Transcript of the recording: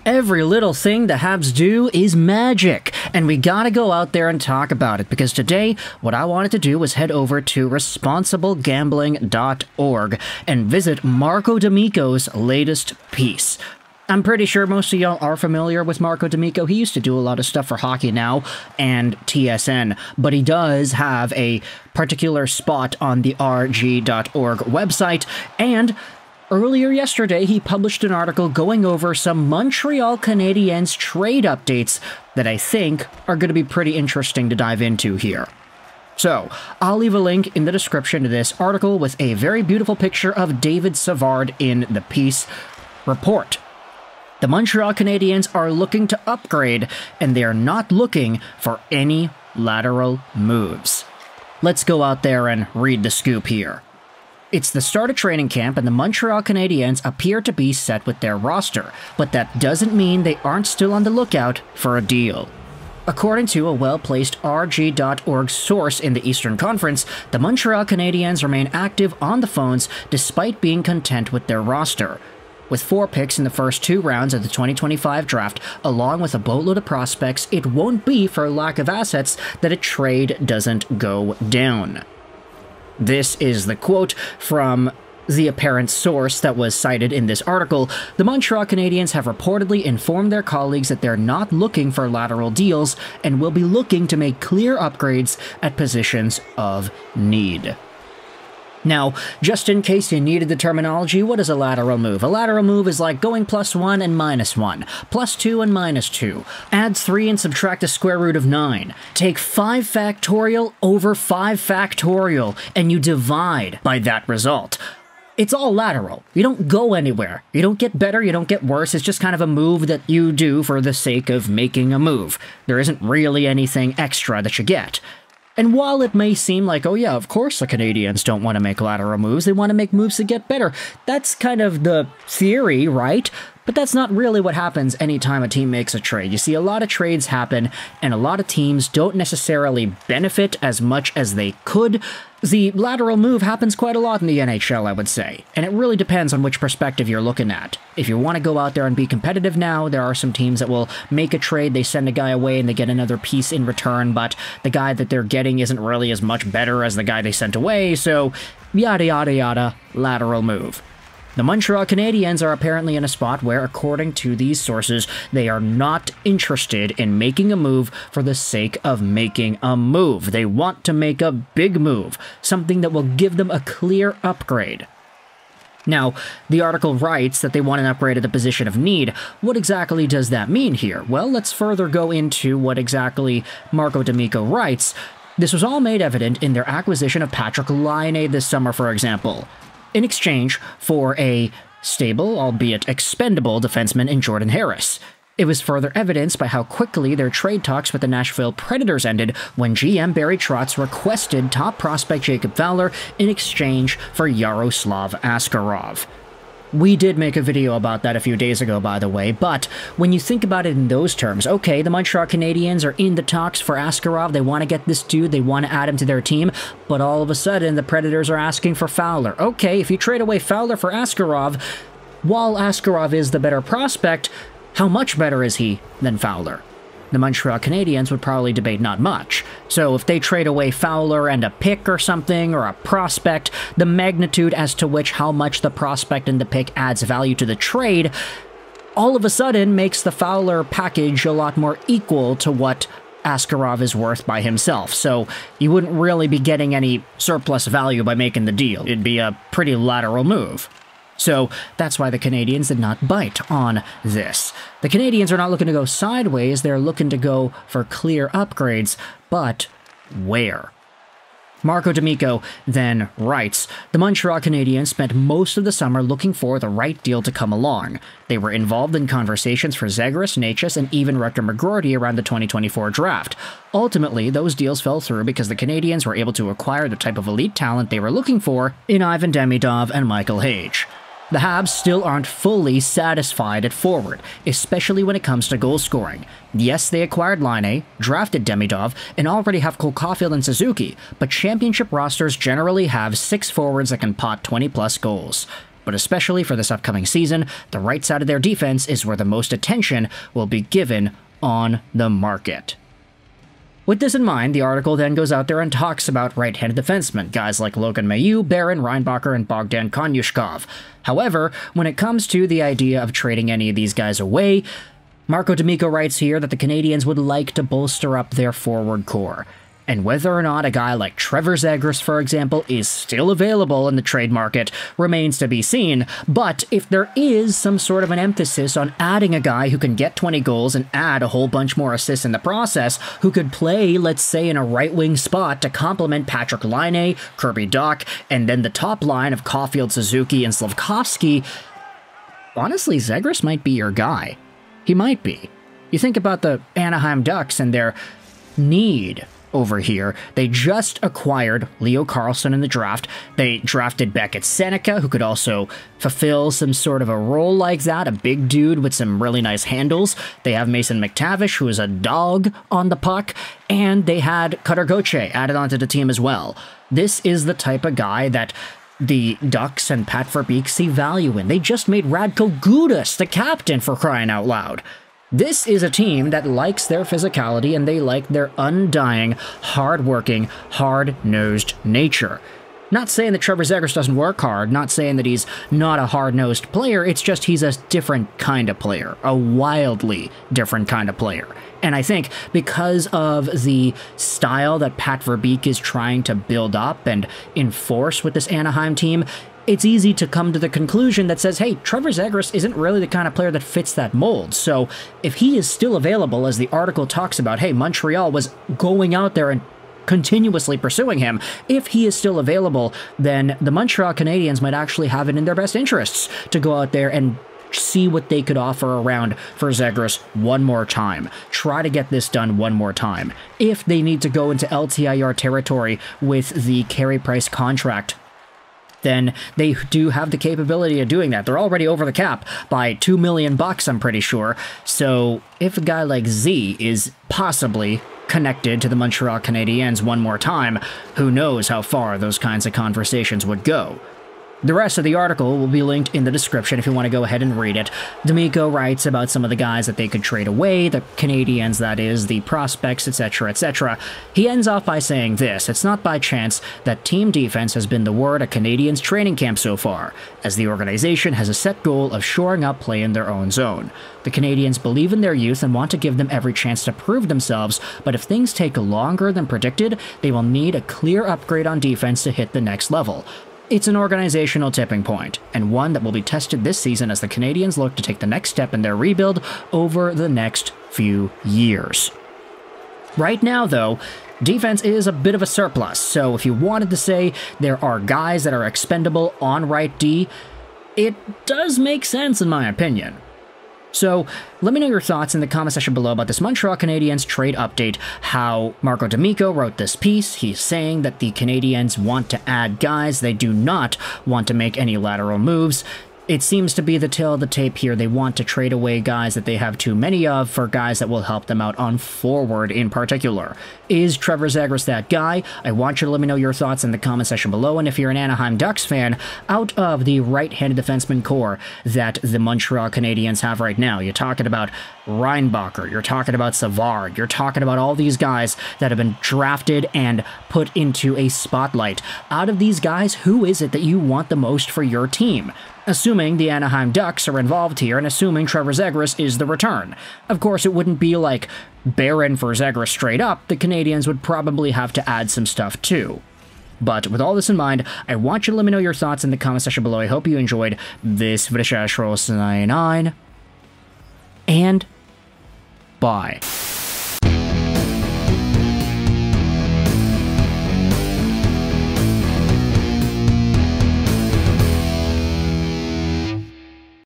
Every little thing the Habs do is magic, and we gotta go out there and talk about it, because today, what I wanted to do was head over to responsiblegambling.org and visit Marco D'Amico's latest piece. I'm pretty sure most of y'all are familiar with Marco D'Amico. He used to do a lot of stuff for Hockey Now and TSN, but he does have a particular spot on the rg.org website, and earlier yesterday, he published an article going over some Montreal Canadiens trade updates that I think are going to be pretty interesting to dive into here. So, I'll leave a link in the description to this article with a very beautiful picture of David Savard in the piece. Report: the Montreal Canadiens are looking to upgrade, and they are not looking for any lateral moves. Let's go out there and read the scoop here. It's the start of training camp, and the Montreal Canadiens appear to be set with their roster, but that doesn't mean they aren't still on the lookout for a deal. According to a well-placed RG.org source in the Eastern Conference, the Montreal Canadiens remain active on the phones despite being content with their roster. With 4 picks in the first 2 rounds of the 2025 draft, along with a boatload of prospects, it won't be for lack of assets that a trade doesn't go down. This is the quote from the apparent source that was cited in this article. The Montreal Canadiens have reportedly informed their colleagues that they're not looking for lateral deals and will be looking to make clear upgrades at positions of need. Now, just in case you needed the terminology, what is a lateral move? A lateral move is like going +1 and -1, +2 and -2. Add 3 and subtract the square root of 9. Take 5 factorial over 5 factorial, and you divide by that result. It's all lateral. You don't go anywhere. You don't get better, you don't get worse. It's just kind of a move that you do for the sake of making a move. There isn't really anything extra that you get. And while it may seem like, oh yeah, of course the Canadiens don't want to make lateral moves, they want to make moves to get better. That's kind of the theory, right? But that's not really what happens anytime a team makes a trade. You see, a lot of trades happen, and a lot of teams don't necessarily benefit as much as they could. The lateral move happens quite a lot in the NHL, I would say, and it really depends on which perspective you're looking at. If you want to go out there and be competitive now, there are some teams that will make a trade, they send a guy away and they get another piece in return, but the guy that they're getting isn't really as much better as the guy they sent away, so yada yada yada, lateral move. The Montreal Canadiens are apparently in a spot where, according to these sources, they are not interested in making a move for the sake of making a move. They want to make a big move, something that will give them a clear upgrade. Now, the article writes that they want an upgrade at the position of need. What exactly does that mean here? Well, let's further go into what exactly Marco D'Amico writes. This was all made evident in their acquisition of Patrik Laine this summer, for example, in exchange for a stable, albeit expendable, defenseman in Jordan Harris. It was further evidenced by how quickly their trade talks with the Nashville Predators ended when GM Barry Trotz requested top prospect Jacob Fowler in exchange for Yaroslav Askarov. We did make a video about that a few days ago, by the way, but when you think about it in those terms, okay, the Montreal Canadiens are in the talks for Askarov, they want to get this dude, they want to add him to their team, but all of a sudden the Predators are asking for Fowler. Okay, if you trade away Fowler for Askarov, while Askarov is the better prospect, how much better is he than Fowler? The Montreal Canadiens would probably debate not much. So if they trade away Fowler and a pick or something, or a prospect, the magnitude as to which how much the prospect and the pick adds value to the trade, all of a sudden makes the Fowler package a lot more equal to what Askarov is worth by himself. So you wouldn't really be getting any surplus value by making the deal. It'd be a pretty lateral move. So that's why the Canadiens did not bite on this. The Canadiens are not looking to go sideways, they're looking to go for clear upgrades, but where? Marco D'Amico then writes, the Montreal Canadiens spent most of the summer looking for the right deal to come along. They were involved in conversations for Zegras, Necas, and even Rector McGroarty around the 2024 draft. Ultimately, those deals fell through because the Canadiens were able to acquire the type of elite talent they were looking for in Ivan Demidov and Michael Hage. The Habs still aren't fully satisfied at forward, especially when it comes to goal scoring. Yes, they acquired Laine, drafted Demidov, and already have Cole Caulfield and Suzuki, but championship rosters generally have 6 forwards that can pot 20-plus goals. but especially for this upcoming season, the right side of their defense is where the most attention will be given on the market. With this in mind, the article then goes out there and talks about right-handed defensemen, guys like Logan Mailloux, Baron Reinbacher, and Bogdan Konyushkov. However, when it comes to the idea of trading any of these guys away, Marco D'Amico writes here that the Canadiens would like to bolster up their forward core. And whether or not a guy like Trevor Zegras, for example, is still available in the trade market remains to be seen, but if there is some sort of an emphasis on adding a guy who can get 20 goals and add a whole bunch more assists in the process, who could play, let's say, in a right-wing spot to complement Patrik Laine, Kirby Dach, and then the top line of Caulfield, Suzuki, and Slafkovsky, honestly, Zegras might be your guy. He might be. You think about the Anaheim Ducks and their need over here. They just acquired Leo Carlsson in the draft. They drafted Beckett Sennecke, who could also fulfill some sort of a role like that, a big dude with some really nice handles. They have Mason McTavish, who is a dog on the puck, and they had Cutter Gauthier added onto the team as well. This is the type of guy that the Ducks and Pat Verbeek see value in. They just made Radko Gudas the captain, for crying out loud. This is a team that likes their physicality and they like their undying, hard-working, hard-nosed nature. Not saying that Trevor Zegras doesn't work hard, not saying that he's not a hard-nosed player, it's just he's a different kind of player, a wildly different kind of player. And I think because of the style that Pat Verbeek is trying to build up and enforce with this Anaheim team, it's easy to come to the conclusion that says, hey, Trevor Zegras isn't really the kind of player that fits that mold. So if he is still available, as the article talks about, hey, Montreal was going out there and continuously pursuing him, if he is still available, then the Montreal Canadiens might actually have it in their best interests to go out there and see what they could offer around for Zegras one more time. Try to get this done one more time. If they need to go into LTIR territory with the Carey Price contract, then they do have the capability of doing that. They're already over the cap by $2 million, I'm pretty sure. So if a guy like Z is possibly connected to the Montreal Canadiens one more time, who knows how far those kinds of conversations would go. The rest of the article will be linked in the description if you want to go ahead and read it. D'Amico writes about some of the guys that they could trade away, the Canadiens, that is, the prospects, etc., etc. He ends off by saying this: it's not by chance that team defense has been the word at Canadiens training camp so far, as the organization has a set goal of shoring up play in their own zone. The Canadiens believe in their youth and want to give them every chance to prove themselves, but if things take longer than predicted, they will need a clear upgrade on defense to hit the next level. It's an organizational tipping point, and one that will be tested this season as the Canadiens look to take the next step in their rebuild over the next few years. Right now, though, defense is a bit of a surplus, so if you wanted to say there are guys that are expendable on right D, it does make sense in my opinion. So, let me know your thoughts in the comment section below about this Montreal Canadiens trade update, how Marco D'Amico wrote this piece. He's saying that the Canadiens want to add guys, they do not want to make any lateral moves. It seems to be the tale of the tape here. They want to trade away guys that they have too many of for guys that will help them out on forward in particular. Is Trevor Zegras that guy? I want you to let me know your thoughts in the comment section below, and if you're an Anaheim Ducks fan, out of the right-handed defenseman core that the Montreal Canadiens have right now, you're talking about Reinbacher, you're talking about Savard, you're talking about all these guys that have been drafted and put into a spotlight. Out of these guys, who is it that you want the most for your team? Assuming the Anaheim Ducks are involved here, and assuming Trevor Zegras is the return. Of course, it wouldn't be like Baron for Zegras straight up. The Canadiens would probably have to add some stuff too. But with all this in mind, I want you to let me know your thoughts in the comment section below. I hope you enjoyed this video. And bye.